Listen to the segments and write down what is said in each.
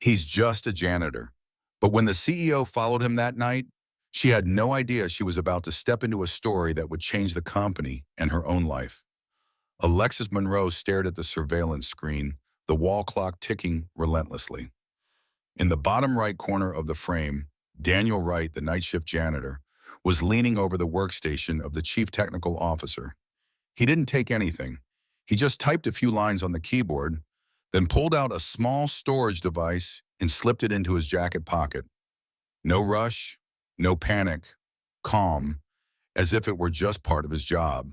He's just a janitor. But when the CEO followed him that night, she had no idea she was about to step into a story that would change the company and her own life. Alexis Monroe stared at the surveillance screen, the wall clock ticking relentlessly. In the bottom right corner of the frame, Daniel Wright, the night shift janitor, was leaning over the workstation of the chief technical officer. He didn't take anything. He just typed a few lines on the keyboard, then pulled out a small storage device and slipped it into his jacket pocket. No rush, no panic, calm, as if it were just part of his job.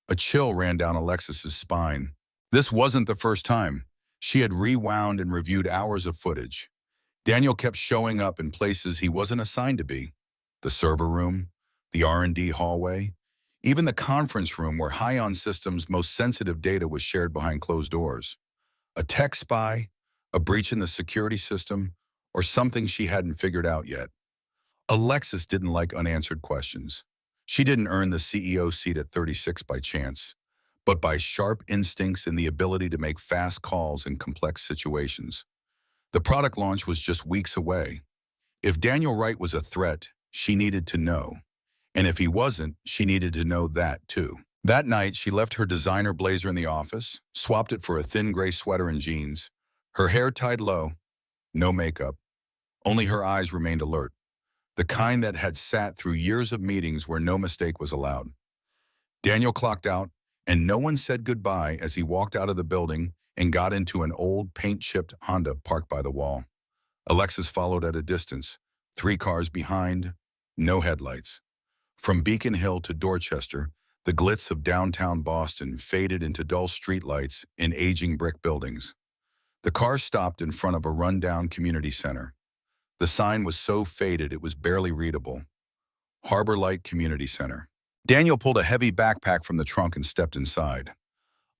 A chill ran down Alexis's spine. This wasn't the first time. She had rewound and reviewed hours of footage. Daniel kept showing up in places he wasn't assigned to be. The server room, the R&D hallway, even the conference room where High-On Systems' most sensitive data was shared behind closed doors. A tech spy, a breach in the security system, or something she hadn't figured out yet. Alexis didn't like unanswered questions. She didn't earn the CEO seat at 36 by chance, but by sharp instincts and the ability to make fast calls in complex situations. The product launch was just weeks away. If Daniel Wright was a threat, she needed to know. And if he wasn't, she needed to know that too. That night, she left her designer blazer in the office, swapped it for a thin gray sweater and jeans, her hair tied low, no makeup. Only her eyes remained alert, the kind that had sat through years of meetings where no mistake was allowed. Daniel clocked out, and no one said goodbye as he walked out of the building and got into an old paint-chipped Honda parked by the wall. Alexis followed at a distance, 3 cars behind, no headlights. From Beacon Hill to Dorchester, the glitz of downtown Boston faded into dull streetlights in aging brick buildings. The car stopped in front of a rundown community center. The sign was so faded it was barely readable. Harbor Light Community Center. Daniel pulled a heavy backpack from the trunk and stepped inside.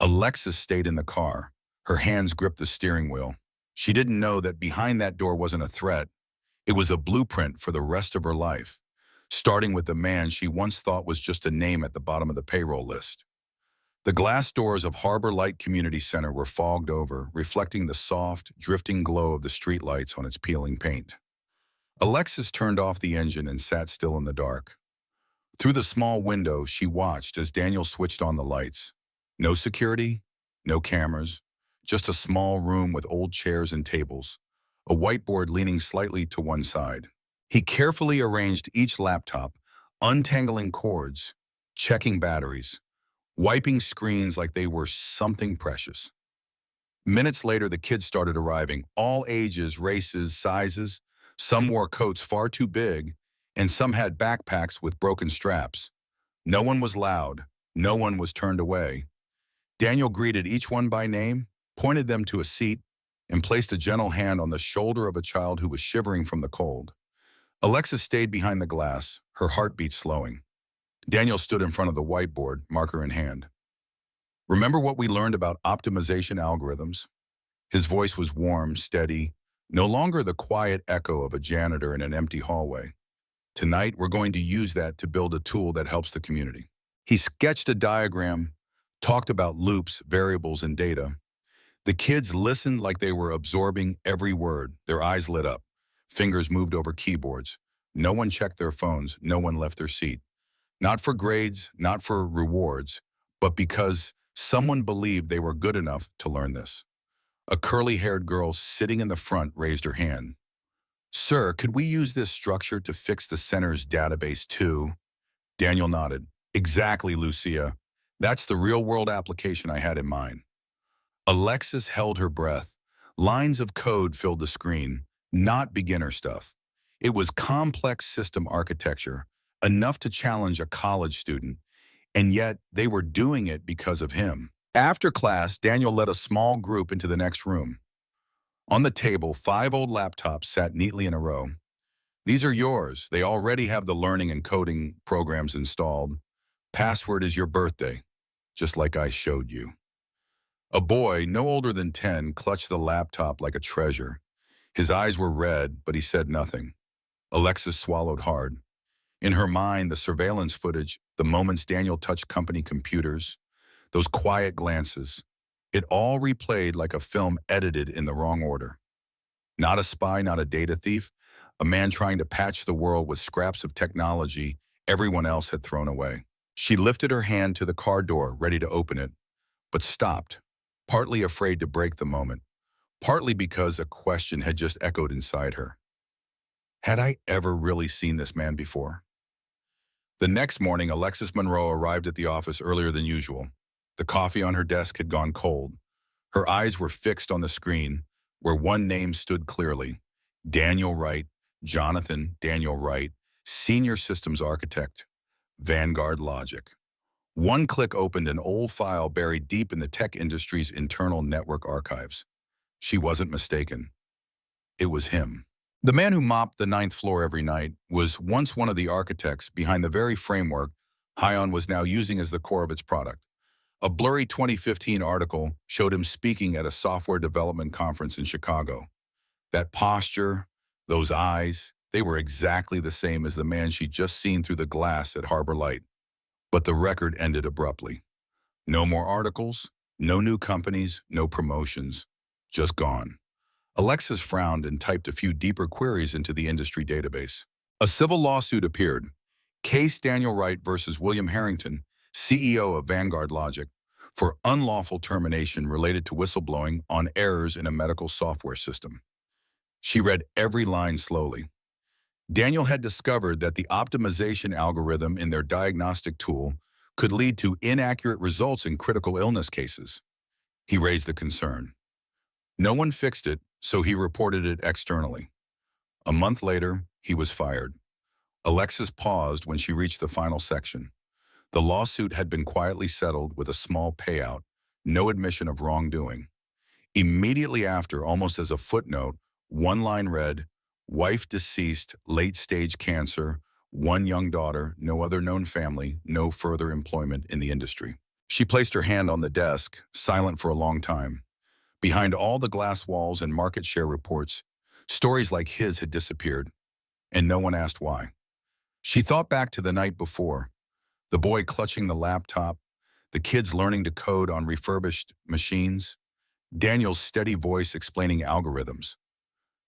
Alexis stayed in the car. Her hands gripped the steering wheel. She didn't know that behind that door wasn't a threat. It was a blueprint for the rest of her life, starting with the man she once thought was just a name at the bottom of the payroll list. The glass doors of Harbor Light Community Center were fogged over, reflecting the soft, drifting glow of the streetlights on its peeling paint. Alexis turned off the engine and sat still in the dark. Through the small window, she watched as Daniel switched on the lights. No security, no cameras, just a small room with old chairs and tables, a whiteboard leaning slightly to one side. He carefully arranged each laptop, untangling cords, checking batteries, wiping screens like they were something precious. Minutes later, the kids started arriving, all ages, races, sizes. Some wore coats far too big, and some had backpacks with broken straps. No one was loud. No one was turned away. Daniel greeted each one by name, pointed them to a seat, and placed a gentle hand on the shoulder of a child who was shivering from the cold. Alexis stayed behind the glass, her heartbeat slowing. Daniel stood in front of the whiteboard, marker in hand. Remember what we learned about optimization algorithms? His voice was warm, steady, no longer the quiet echo of a janitor in an empty hallway. Tonight, we're going to use that to build a tool that helps the community. He sketched a diagram, talked about loops, variables, and data. The kids listened like they were absorbing every word. Their eyes lit up. Fingers moved over keyboards. No one checked their phones. No one left their seat. Not for grades, not for rewards, but because someone believed they were good enough to learn this. A curly-haired girl sitting in the front raised her hand. "Sir, could we use this structure to fix the center's database too?" Daniel nodded. "Exactly, Lucia. That's the real-world application I had in mind." Alexis held her breath. Lines of code filled the screen, not beginner stuff. It was complex system architecture, enough to challenge a college student, and yet they were doing it because of him. After class, Daniel led a small group into the next room. On the table, 5 old laptops sat neatly in a row. "These are yours. They already have the learning and coding programs installed. Password is your birthday, just like I showed you." A boy, no older than 10, clutched the laptop like a treasure. His eyes were red, but he said nothing. Alexis swallowed hard. In her mind, the surveillance footage, the moments Daniel touched company computers, those quiet glances, it all replayed like a film edited in the wrong order. Not a spy, not a data thief, a man trying to patch the world with scraps of technology everyone else had thrown away. She lifted her hand to the car door, ready to open it, but stopped, partly afraid to break the moment, partly because a question had just echoed inside her. Had I ever really seen this man before? The next morning, Alexis Monroe arrived at the office earlier than usual. The coffee on her desk had gone cold. Her eyes were fixed on the screen, where one name stood clearly: Daniel Wright, Jonathan Daniel Wright, Senior Systems Architect, Vanguard Logic. One click opened an old file buried deep in the tech industry's internal network archives. She wasn't mistaken. It was him. The man who mopped the ninth floor every night was once one of the architects behind the very framework Hion was now using as the core of its product. A blurry 2015 article showed him speaking at a software development conference in Chicago. That posture, those eyes, they were exactly the same as the man she'd just seen through the glass at Harbor Light. But the record ended abruptly. No more articles, no new companies, no promotions. Just gone. Alexis frowned and typed a few deeper queries into the industry database. A civil lawsuit appeared. Case Daniel Wright versus William Harrington, CEO of Vanguard Logic, for unlawful termination related to whistleblowing on errors in a medical software system. She read every line slowly. Daniel had discovered that the optimization algorithm in their diagnostic tool could lead to inaccurate results in critical illness cases. He raised the concern. No one fixed it, so he reported it externally. A month later, he was fired. Alexis paused when she reached the final section. The lawsuit had been quietly settled with a small payout, no admission of wrongdoing. Immediately after, almost as a footnote, one line read, "Wife deceased, late-stage cancer, one young daughter, no other known family, no further employment in the industry." She placed her hand on the desk, silent for a long time. Behind all the glass walls and market share reports, stories like his had disappeared, and no one asked why. She thought back to the night before, the boy clutching the laptop, the kids learning to code on refurbished machines, Daniel's steady voice explaining algorithms.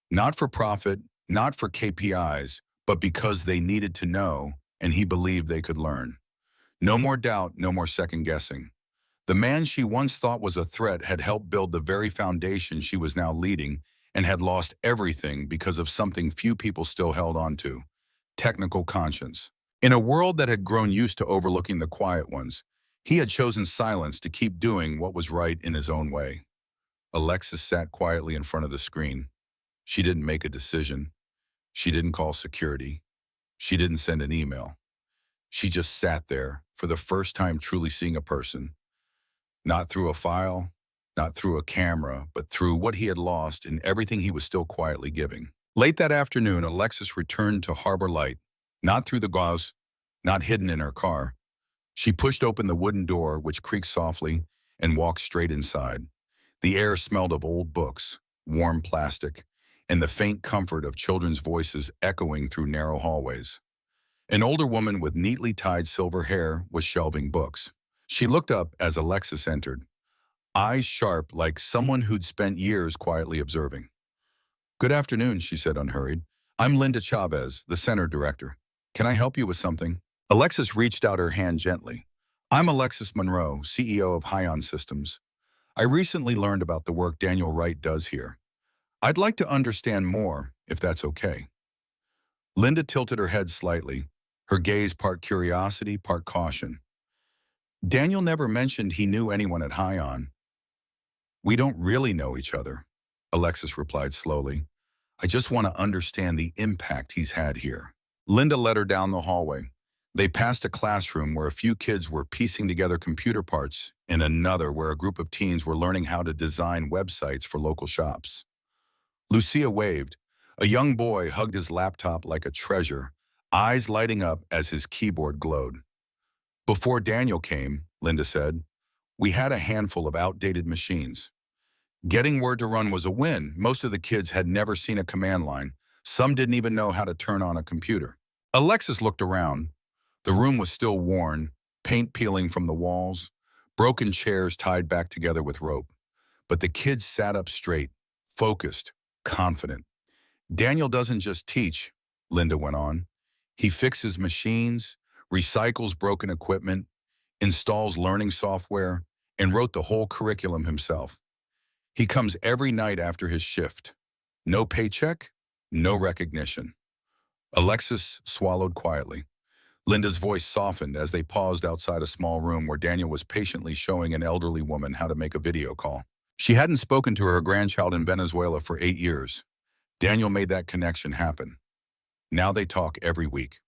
Not for profit, not for KPIs, but because they needed to know, and he believed they could learn. No more doubt, no more second guessing. The man she once thought was a threat had helped build the very foundation she was now leading and had lost everything because of something few people still held on to: technical conscience. In a world that had grown used to overlooking the quiet ones, he had chosen silence to keep doing what was right in his own way. Alexis sat quietly in front of the screen. She didn't make a decision. She didn't call security. She didn't send an email. She just sat there, for the first time truly seeing a person. Not through a file, not through a camera, but through what he had lost and everything he was still quietly giving. Late that afternoon, Alexis returned to Harbor Light, not through the gauze, not hidden in her car. She pushed open the wooden door, which creaked softly, and walked straight inside. The air smelled of old books, warm plastic, and the faint comfort of children's voices echoing through narrow hallways. An older woman with neatly tied silver hair was shelving books. She looked up as Alexis entered, eyes sharp like someone who'd spent years quietly observing. "Good afternoon," she said unhurried. "I'm Linda Chavez, the center director. Can I help you with something?" Alexis reached out her hand gently. "I'm Alexis Monroe, CEO of Hion Systems. I recently learned about the work Daniel Wright does here. I'd like to understand more, if that's okay." Linda tilted her head slightly, her gaze part curiosity, part caution. "Daniel never mentioned he knew anyone at Hion." "We don't really know each other," Alexis replied slowly. "I just want to understand the impact he's had here." Linda led her down the hallway. They passed a classroom where a few kids were piecing together computer parts and another where a group of teens were learning how to design websites for local shops. Lucia waved. A young boy hugged his laptop like a treasure, eyes lighting up as his keyboard glowed. "Before Daniel came," Linda said, "we had a handful of outdated machines. Getting Word to run was a win. Most of the kids had never seen a command line. Some didn't even know how to turn on a computer." Alexis looked around. The room was still worn, paint peeling from the walls, broken chairs tied back together with rope. But the kids sat up straight, focused, confident. Daniel doesn't just teach, Linda went on. He fixes machines, recycles broken equipment, installs learning software, and wrote the whole curriculum himself. He comes every night after his shift. No paycheck, no recognition. Alexis swallowed quietly. Linda's voice softened as they paused outside a small room where Daniel was patiently showing an elderly woman how to make a video call. She hadn't spoken to her grandchild in Venezuela for 8 years. Daniel made that connection happen. Now they talk every week.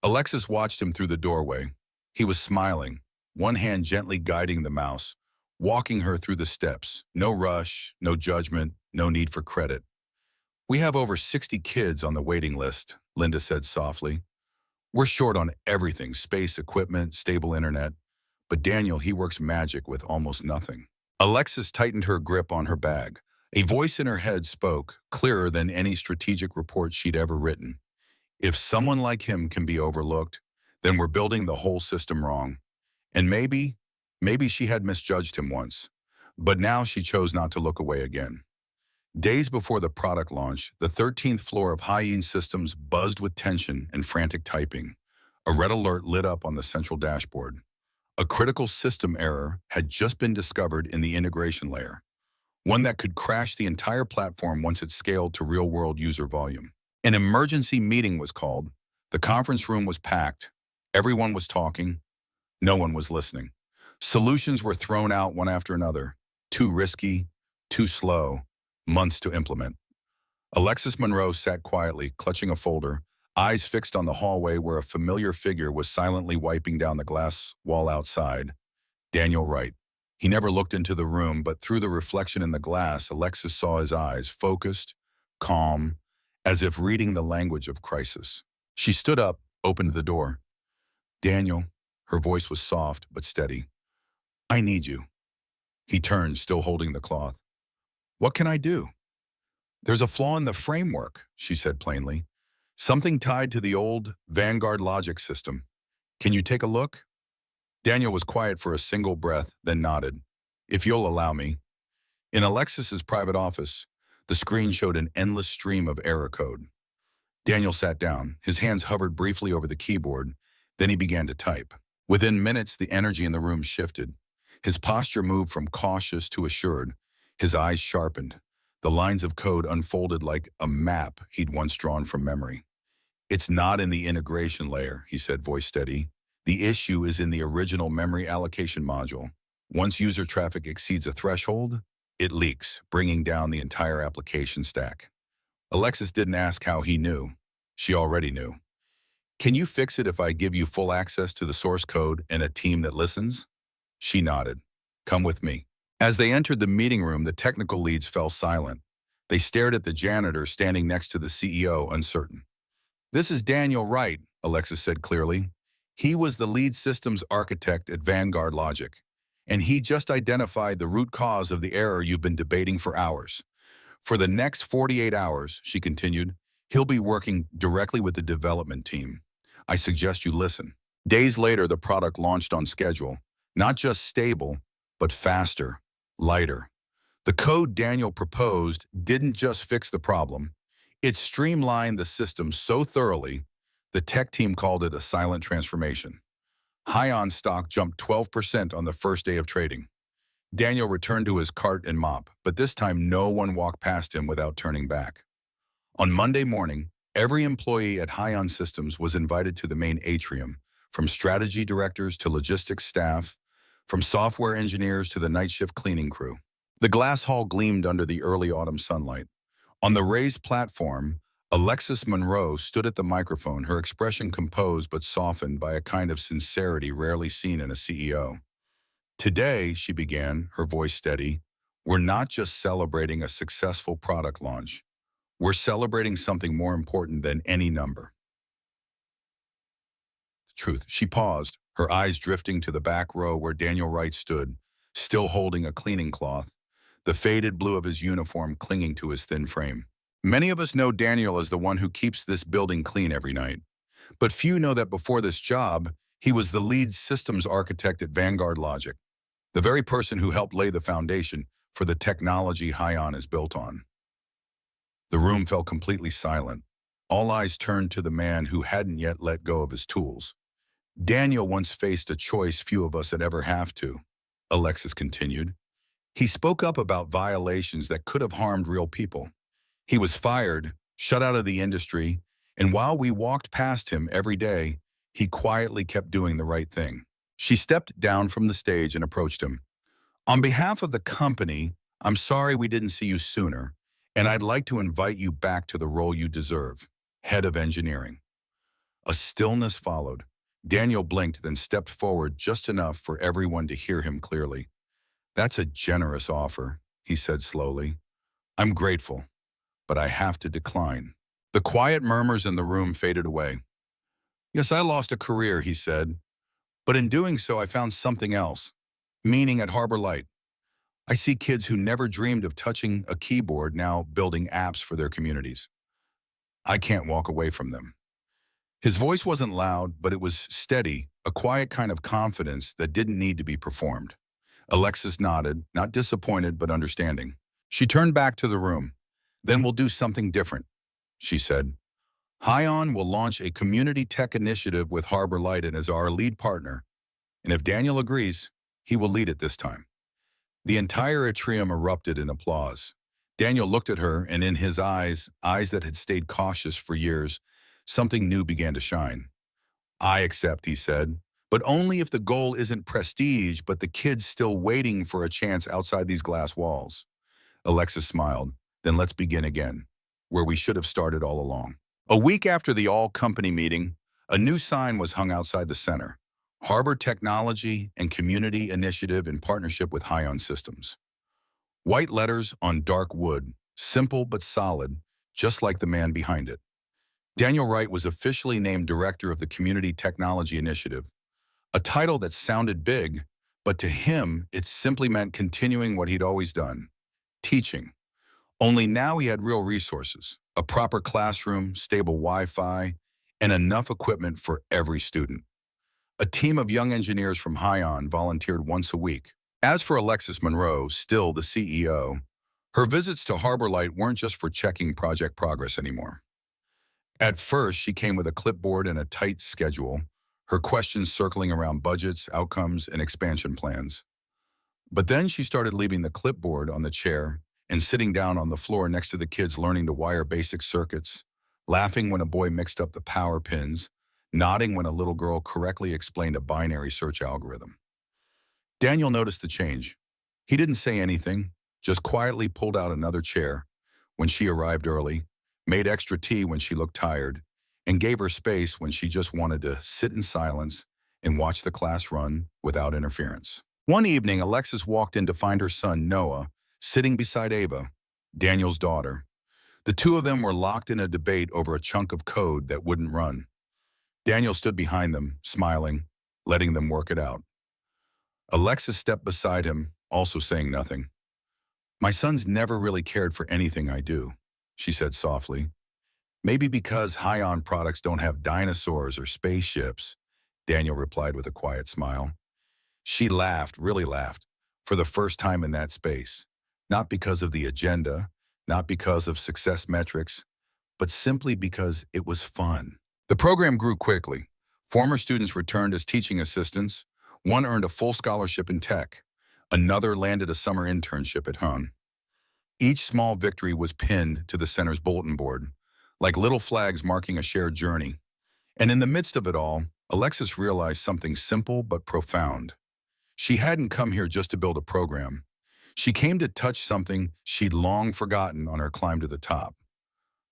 Alexis watched him through the doorway. He was smiling, one hand gently guiding the mouse, walking her through the steps. No rush, no judgment, no need for credit. "We have over 60 kids on the waiting list," Linda said softly. "We're short on everything, space, equipment, stable internet. But Daniel, he works magic with almost nothing." Alexis tightened her grip on her bag. A voice in her head spoke, clearer than any strategic report she'd ever written. "If someone like him can be overlooked, then we're building the whole system wrong." And maybe she had misjudged him once. But now she chose not to look away again. Days before the product launch, the 13th floor of Hyene Systems buzzed with tension and frantic typing. A red alert lit up on the central dashboard. A critical system error had just been discovered in the integration layer, one that could crash the entire platform once it scaled to real-world user volume. An emergency meeting was called. The conference room was packed. Everyone was talking. No one was listening. Solutions were thrown out one after another. Too risky, too slow, months to implement. Alexis Monroe sat quietly, clutching a folder, eyes fixed on the hallway where a familiar figure was silently wiping down the glass wall outside. Daniel Wright. He never looked into the room, but through the reflection in the glass, Alexis saw his eyes, focused, calm, as if reading the language of crisis. She stood up, opened the door. "Daniel," her voice was soft but steady. "I need you." He turned, still holding the cloth. "What can I do?" "There's a flaw in the framework," she said plainly. "Something tied to the old Vanguard logic system. Can you take a look?" Daniel was quiet for a single breath, then nodded. "If you'll allow me." In Alexis's private office, the screen showed an endless stream of error code. Daniel sat down. His hands hovered briefly over the keyboard. Then he began to type. Within minutes, the energy in the room shifted. His posture moved from cautious to assured. His eyes sharpened. The lines of code unfolded like a map he'd once drawn from memory. "It's not in the integration layer," he said, voice steady. "The issue is in the original memory allocation module. Once user traffic exceeds a threshold, it leaks, bringing down the entire application stack." Alexis didn't ask how he knew. She already knew. "Can you fix it if I give you full access to the source code and a team that listens?" She nodded. "Come with me." As they entered the meeting room, the technical leads fell silent. They stared at the janitor standing next to the CEO, uncertain. "This is Daniel Wright," Alexis said clearly. "He was the lead systems architect at Vanguard Logic, and he just identified the root cause of the error you've been debating for hours. For the next 48 hours, she continued, he'll be working directly with the development team. I suggest you listen." Days later, the product launched on schedule. Not just stable, but faster, lighter. The code Daniel proposed didn't just fix the problem. It streamlined the system so thoroughly, the tech team called it a silent transformation. Hyene stock jumped 12% on the first day of trading. Daniel returned to his cart and mop, but this time no one walked past him without turning back. On Monday morning, every employee at Hyene Systems was invited to the main atrium, from strategy directors to logistics staff, from software engineers to the night shift cleaning crew. The glass hall gleamed under the early autumn sunlight. On the raised platform, Alexis Monroe stood at the microphone, her expression composed but softened by a kind of sincerity rarely seen in a CEO. "Today," she began, her voice steady, "we're not just celebrating a successful product launch. We're celebrating something more important than any number." Truth. She paused, her eyes drifting to the back row where Daniel Wright stood, still holding a cleaning cloth, the faded blue of his uniform clinging to his thin frame. Many of us know Daniel as the one who keeps this building clean every night. But few know that before this job, he was the lead systems architect at Vanguard Logic, the very person who helped lay the foundation for the technology Hyene is built on. The room fell completely silent. All eyes turned to the man who hadn't yet let go of his tools. Daniel once faced a choice few of us had ever have to, Alexis continued. He spoke up about violations that could have harmed real people. He was fired, shut out of the industry, and while we walked past him every day, he quietly kept doing the right thing. She stepped down from the stage and approached him. On behalf of the company, I'm sorry we didn't see you sooner, and I'd like to invite you back to the role you deserve, head of engineering. A stillness followed. Daniel blinked, then stepped forward just enough for everyone to hear him clearly. That's a generous offer, he said slowly. I'm grateful, but I have to decline. The quiet murmurs in the room faded away. Yes, I lost a career, he said, but in doing so I found something else, meaning at Harbor Light. I see kids who never dreamed of touching a keyboard now building apps for their communities. I can't walk away from them. His voice wasn't loud, but it was steady, a quiet kind of confidence that didn't need to be performed. Alexis nodded, not disappointed but understanding. She turned back to the room. Then we'll do something different, she said. Hion will launch a community tech initiative with Harbor Light as our lead partner, and if Daniel agrees, he will lead it this time. The entire atrium erupted in applause. Daniel looked at her, and in his eyes that had stayed cautious for years, something new began to shine. I accept, he said, but only if the goal isn't prestige, but the kids still waiting for a chance outside these glass walls. Alexis smiled. Then let's begin again, where we should have started all along. A week after the all-company meeting, a new sign was hung outside the center. Harbor Technology and Community Initiative in partnership with Hion Systems. White letters on dark wood, simple but solid, just like the man behind it. Daniel Wright was officially named Director of the Community Technology Initiative, a title that sounded big, but to him, it simply meant continuing what he'd always done, teaching. Only now he had real resources, a proper classroom, stable Wi-Fi, and enough equipment for every student. A team of young engineers from Hion volunteered once a week. As for Alexis Monroe, still the CEO, her visits to Harbor Light weren't just for checking project progress anymore. At first, she came with a clipboard and a tight schedule, her questions circling around budgets, outcomes, and expansion plans. But then she started leaving the clipboard on the chair and sitting down on the floor next to the kids learning to wire basic circuits, laughing when a boy mixed up the power pins, nodding when a little girl correctly explained a binary search algorithm. Daniel noticed the change. He didn't say anything, just quietly pulled out another chair when she arrived early, made extra tea when she looked tired, and gave her space when she just wanted to sit in silence and watch the class run without interference. One evening, Alexis walked in to find her son, Noah, sitting beside Ava, Daniel's daughter. The two of them were locked in a debate over a chunk of code that wouldn't run. Daniel stood behind them, smiling, letting them work it out. Alexis stepped beside him, also saying nothing. My son's never really cared for anything I do, she said softly. Maybe because Hion products don't have dinosaurs or spaceships, Daniel replied with a quiet smile. She laughed, really laughed, for the first time in that space. Not because of the agenda, not because of success metrics, but simply because it was fun. The program grew quickly. Former students returned as teaching assistants. One earned a full scholarship in tech. Another landed a summer internship at Hun. Each small victory was pinned to the center's bulletin board, like little flags marking a shared journey. And in the midst of it all, Alexis realized something simple but profound. She hadn't come here just to build a program. She came to touch something she'd long forgotten on her climb to the top.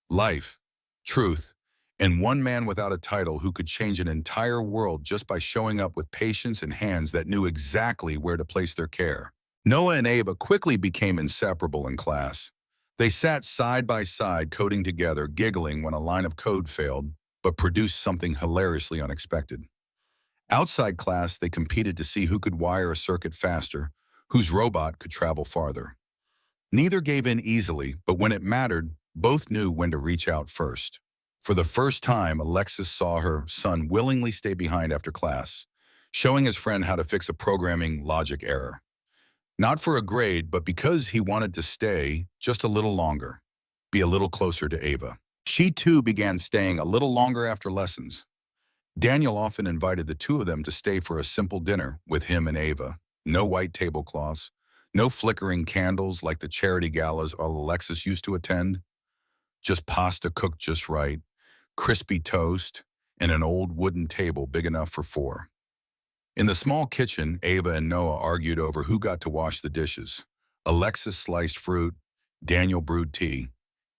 Life, truth, and one man without a title who could change an entire world just by showing up with patience and hands that knew exactly where to place their care. Noah and Ava quickly became inseparable in class. They sat side by side, coding together, giggling when a line of code failed, but produced something hilariously unexpected. Outside class, they competed to see who could wire a circuit faster, whose robot could travel farther. Neither gave in easily, but when it mattered, both knew when to reach out first. For the first time, Alexis saw her son willingly stay behind after class, showing his friend how to fix a programming logic error. Not for a grade, but because he wanted to stay just a little longer. be a little closer to Ava. She too began staying a little longer after lessons. Daniel often invited the two of them to stay for a simple dinner with him and Ava. No white tablecloths, no flickering candles like the charity galas Alexis used to attend, just pasta cooked just right, crispy toast, and an old wooden table big enough for four. In the small kitchen, Ava and Noah argued over who got to wash the dishes. Alexis sliced fruit, Daniel brewed tea.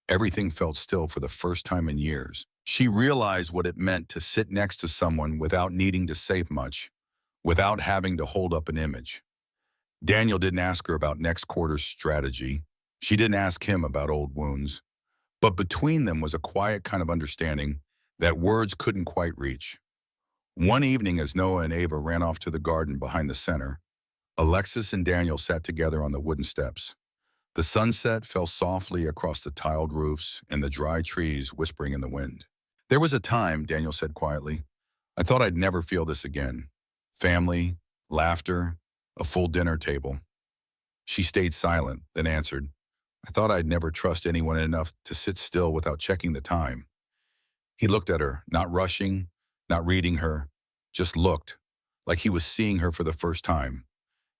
Everything felt still for the first time in years. She realized what it meant to sit next to someone without needing to say much, without having to hold up an image. Daniel didn't ask her about next quarter's strategy. She didn't ask him about old wounds. But between them was a quiet kind of understanding that words couldn't quite reach. One evening, as Noah and Ava ran off to the garden behind the center, Alexis and Daniel sat together on the wooden steps. The sunset fell softly across the tiled roofs and the dry trees whispering in the wind. "There was a time," Daniel said quietly, "I thought I'd never feel this again. Family, laughter, a full dinner table." She stayed silent, then answered, "I thought I'd never trust anyone enough to sit still without checking the time." He looked at her, not rushing, not reading her, just looked, like he was seeing her for the first time.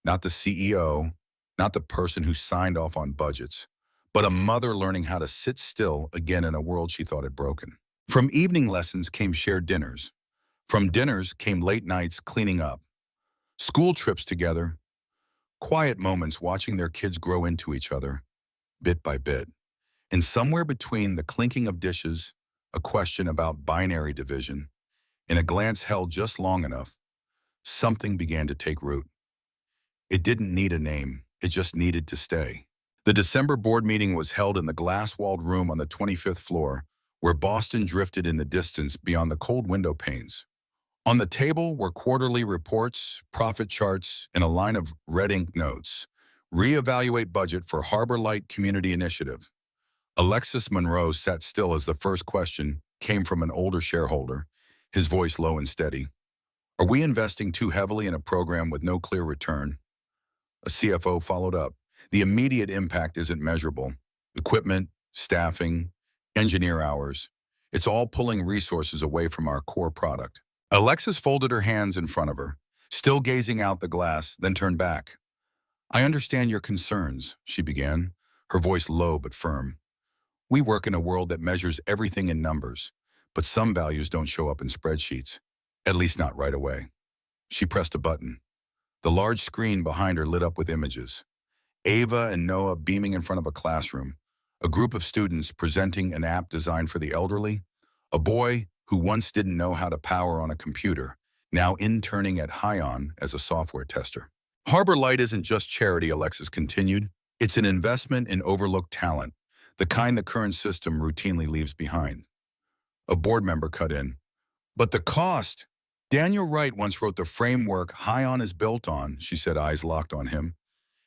Not the CEO, not the person who signed off on budgets, but a mother learning how to sit still again in a world she thought had broken. From evening lessons came shared dinners. From dinners came late nights cleaning up, school trips together, quiet moments watching their kids grow into each other, bit by bit. And somewhere between the clinking of dishes, a question about binary division, and a glance held just long enough, something began to take root. It didn't need a name, it just needed to stay. The December board meeting was held in the glass-walled room on the 25th floor, where Boston drifted in the distance beyond the cold window panes. On the table were quarterly reports, profit charts, and a line of red ink notes. Reevaluate budget for Harbor Light Community Initiative. Alexis Monroe sat still as the first question came from an older shareholder, his voice low and steady. "Are we investing too heavily in a program with no clear return?" A CFO followed up. "The immediate impact isn't measurable. Equipment, staffing, engineer hours. It's all pulling resources away from our core product." Alexis folded her hands in front of her, still gazing out the glass, then turned back. "I understand your concerns," she began, her voice low but firm. "We work in a world that measures everything in numbers, but some values don't show up in spreadsheets, at least not right away." She pressed a button. The large screen behind her lit up with images. Ava and Noah beaming in front of a classroom, a group of students presenting an app designed for the elderly, a boy who once didn't know how to power on a computer, now interning at Hion as a software tester. "Harbor Light isn't just charity," Alexis continued. "It's an investment in overlooked talent, the kind the current system routinely leaves behind." A board member cut in. "But the cost!" "Daniel Wright once wrote the framework Hion is built on," she said, eyes locked on him.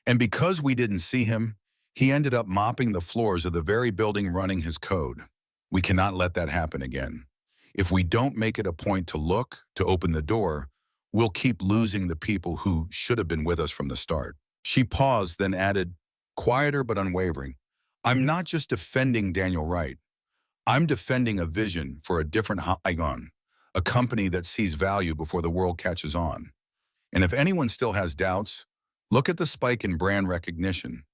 "And because we didn't see him, he ended up mopping the floors of the very building running his code. We cannot let that happen again. If we don't make it a point to look, to open the door, we'll keep losing the people who should have been with us from the start." She paused, then added, quieter but unwavering, "I'm not just defending Daniel Wright. I'm defending a vision for a different Hion, a company that sees value before the world catches on. And if anyone still has doubts, look at the spike in brand recognition,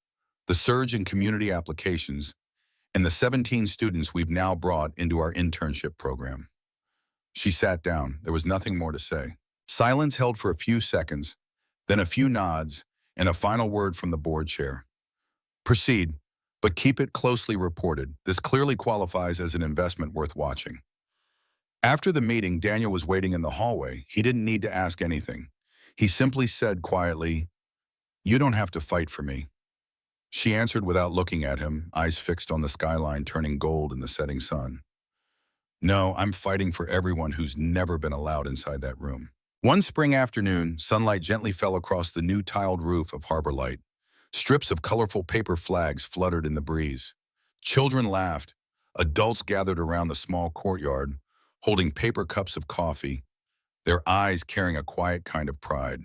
the surge in community applications, and the 17 students we've now brought into our internship program." She sat down. There was nothing more to say. Silence held for a few seconds, then a few nods, and a final word from the board chair. "Proceed, but keep it closely reported. This clearly qualifies as an investment worth watching." After the meeting, Daniel was waiting in the hallway. He didn't need to ask anything. He simply said quietly, "You don't have to fight for me." She answered without looking at him, eyes fixed on the skyline turning gold in the setting sun. "No, I'm fighting for everyone who's never been allowed inside that room." One spring afternoon, sunlight gently fell across the new tiled roof of Harbor Light. Strips of colorful paper flags fluttered in the breeze. Children laughed. Adults gathered around the small courtyard, holding paper cups of coffee, their eyes carrying a quiet kind of pride.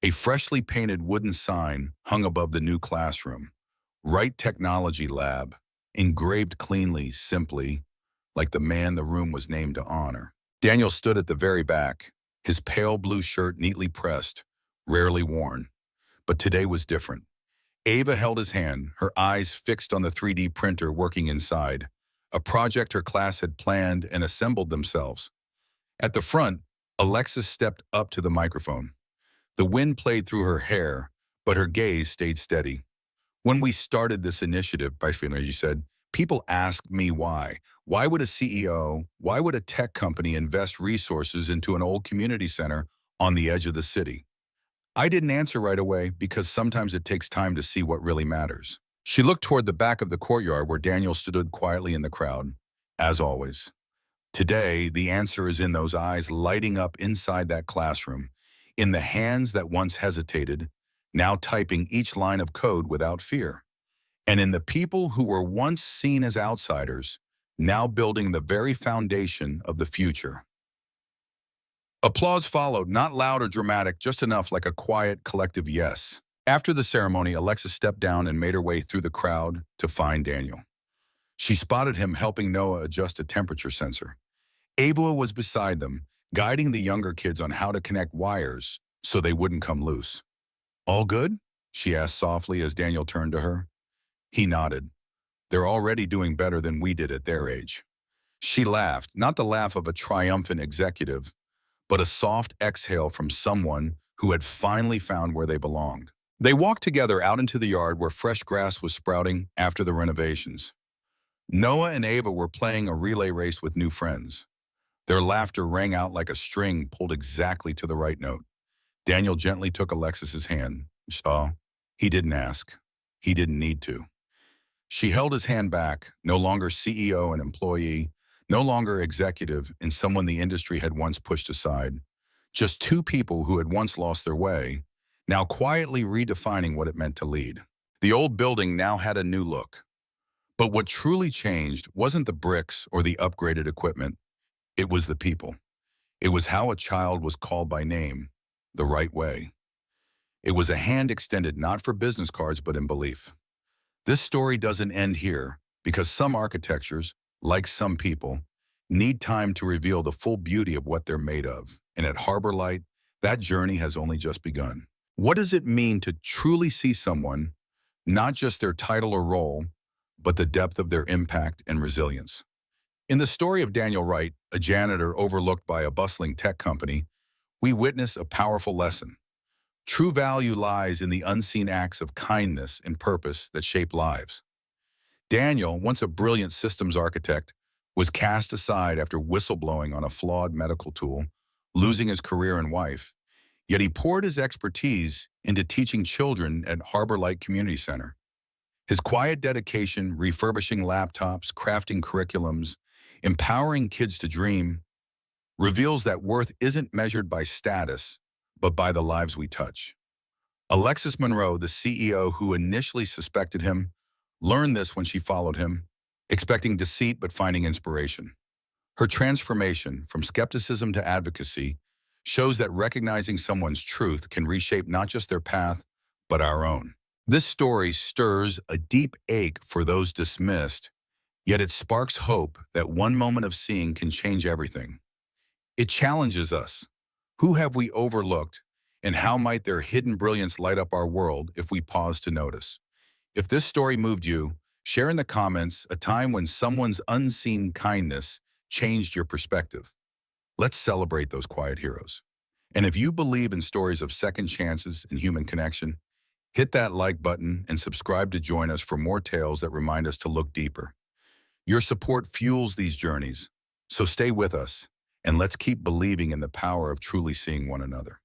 A freshly painted wooden sign hung above the new classroom, Wright Technology Lab. engraved cleanly, simply, like the man the room was named to honor. Daniel stood at the very back, his pale blue shirt neatly pressed, rarely worn. But today was different. Ava held his hand, her eyes fixed on the 3D printer working inside, a project her class had planned and assembled themselves. At the front, Alexis stepped up to the microphone. The wind played through her hair, but her gaze stayed steady. When we started this initiative, she said, people asked me why. Why would a CEO, why would a tech company invest resources into an old community center on the edge of the city? I didn't answer right away because sometimes it takes time to see what really matters. She looked toward the back of the courtyard where Daniel stood quietly in the crowd, as always. Today, the answer is in those eyes lighting up inside that classroom, in the hands that once hesitated, now typing each line of code without fear, and in the people who were once seen as outsiders, now building the very foundation of the future. Applause followed, not loud or dramatic, just enough like a quiet, collective yes. After the ceremony, Alexa stepped down and made her way through the crowd to find Daniel. She spotted him helping Noah adjust a temperature sensor. Ava was beside them, guiding the younger kids on how to connect wires so they wouldn't come loose. All good? She asked softly as Daniel turned to her. He nodded. They're already doing better than we did at their age. She laughed, not the laugh of a triumphant executive, but a soft exhale from someone who had finally found where they belonged. They walked together out into the yard where fresh grass was sprouting after the renovations. Noah and Ava were playing a relay race with new friends. Their laughter rang out like a string pulled exactly to the right note. Daniel gently took Alexis's hand. He didn't ask. He didn't need to. She held his hand back, no longer CEO and employee, no longer executive and someone the industry had once pushed aside. Just two people who had once lost their way, now quietly redefining what it meant to lead. The old building now had a new look. But what truly changed wasn't the bricks or the upgraded equipment. It was the people. It was how a child was called by name, the right way. It was a hand extended not for business cards but in belief. This story doesn't end here because some architectures, like some people, need time to reveal the full beauty of what they're made of. And at Harbor Light, that journey has only just begun. What does it mean to truly see someone, not just their title or role, but the depth of their impact and resilience? In the story of Daniel Wright, a janitor overlooked by a bustling tech company, we witness a powerful lesson. True value lies in the unseen acts of kindness and purpose that shape lives. Daniel, once a brilliant systems architect, was cast aside after whistleblowing on a flawed medical tool, losing his career and wife. Yet he poured his expertise into teaching children at Harbor Light Community Center. His quiet dedication, refurbishing laptops, crafting curriculums, empowering kids to dream, reveals that worth isn't measured by status, but by the lives we touch. Alexis Monroe, the CEO who initially suspected him, learned this when she followed him, expecting deceit but finding inspiration. Her transformation from skepticism to advocacy shows that recognizing someone's truth can reshape not just their path, but our own. This story stirs a deep ache for those dismissed, yet it sparks hope that one moment of seeing can change everything. It challenges us. Who have we overlooked, and how might their hidden brilliance light up our world if we pause to notice? If this story moved you, share in the comments a time when someone's unseen kindness changed your perspective. Let's celebrate those quiet heroes. And if you believe in stories of second chances and human connection, hit that like button and subscribe to join us for more tales that remind us to look deeper. Your support fuels these journeys, so stay with us, and let's keep believing in the power of truly seeing one another.